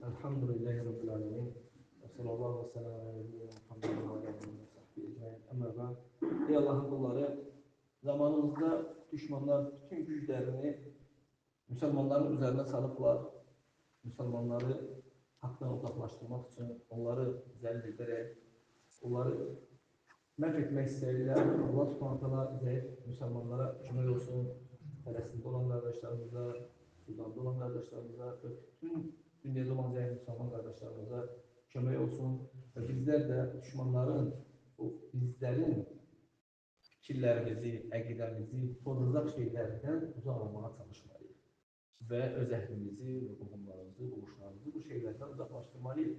Elhamdülillahi Rabbil alemin. Ve sallallahu ve sellem ala nebiyyina Muhammedin ve ala alihi ve sahbihi ecmaîn. Amma ba'd. Ey Allah'ın kulları, zamanımızda düşmanlar bütün güçlerini Müslümanların üzerine salıplar. Müslümanları haktan uzaklaştırmak için onları zəll ederek, onları məhv istəyirlər. Allah Subhanahu taala zəif Müslümanlara kömək olsun. Fələstində olan qardaşlarımıza, Sudanda olan qardaşlarımıza və bütün dünyada olan zəif Müslüman qardaşlarımıza kömək olsun. Və bizlər də düşmanların, bizlərin fikirlərimizi, əqidəmizi pozacaq şeylərdən uzaq olmağa çalışmalıyıq. Və öz əhlimizi, qohumlarımızı, qonşularımızı bu şeylərdən uzaqlaşdırmalıyıq.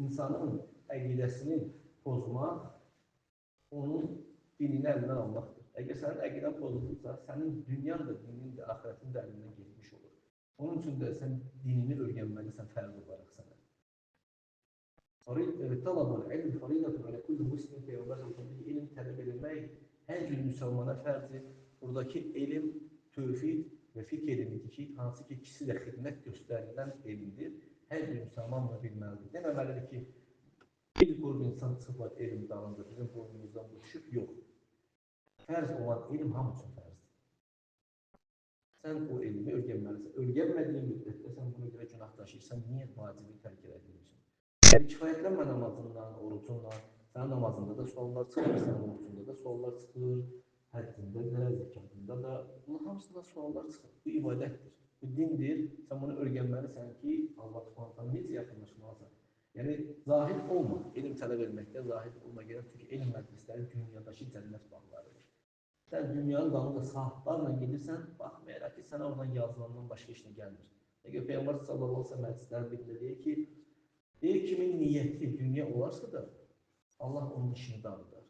İnsanın əqidəsini pozmaq, onun dinini əlindən almaqdır. Əgər sənin əqidən pozulursa, sənin dünyan da, dinin də, axirətin də əlindən getmiş olur. Onun üçün də sən dinini öyrənməlisən fərz olaraq sənə. Talabul ilm faridatun ala kulli muslim Peyğəmbər sallallahu elm tələb etmək hər bir müsəlmana fərzdir. Buradakı elm, tövhid və fiqh elmidir ki, hansı ki ikisi də xidmət göstərilən elmdir. Hər bir müsəlman bunu bilməlidir. Deməməlidir ki, bir qrup insan çıxıblar elm dalınca, bizim qrupumuzdan bu düşüb, yox. Fərz olan elm hamı üçün fərzdir. Sən o elmi öyrənməlisən. Öyrənmədiyin müddətdə sən buna görə günah daşıyırsan, niyə vacibi tərk edirsən? Yəni kifayətlənmə namazından, orucundan, sənin namazında da suallar çıxır, sənin orucunda da suallar çıxır, həccində də, zəkatında da, bunun hamısında suallar çıxır. Bu ibadətdir, bu dindir. Sən bunu öyrənməlisən ki, Allah Subhanahu necə yaxınlaşmalısan. Yəni zahid olma, elm tələb etməkdə zahid olma gərək, çünki elm məclisləri dünyadakı cənnət bağlarıdır. Sən dünyanın dalında saatlarla gedirsən, baxmayaraq ki, sənə oradan yazılandan başqa işlə gəlmir. Əgər Peyğəmbər sallallahu əleyhi və səlləm hədislərində birində deyir ki, kimin niyyəti dünya olarsa da, Allah onun işini dağıdar.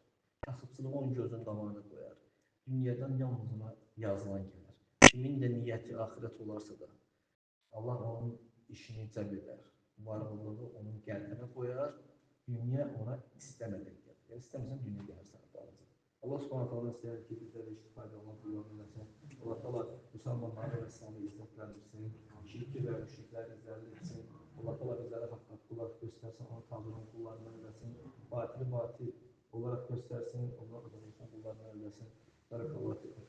Kasıbçılığı onun gözünün qabağına qoyar. Dünyadan yalnız ona yazılan gəlir. Kimin də niyyəti axirət olarsa da, Allah onun işini cəb edər. Varlılığı onun qəlbinə qoyar. Dünya ona istəmədən gəlir. Yəni istəməsən dünya gəlir sənə dalınca. Allah Subhanahu taala istəyir ki, bizlərə istifadə olmaq yolunu versin. Allah taala müsəlmanları və İslamı izzətləndirsin. Şirki və müşrikləri zəll etsin. Allah taala bizlərə haqq qulaq göstərsin, onu Tanrının qullarından eləsin. Batili batil olaraq göstərsin, onlar da qullarından eləsin. Barakallahu fikum.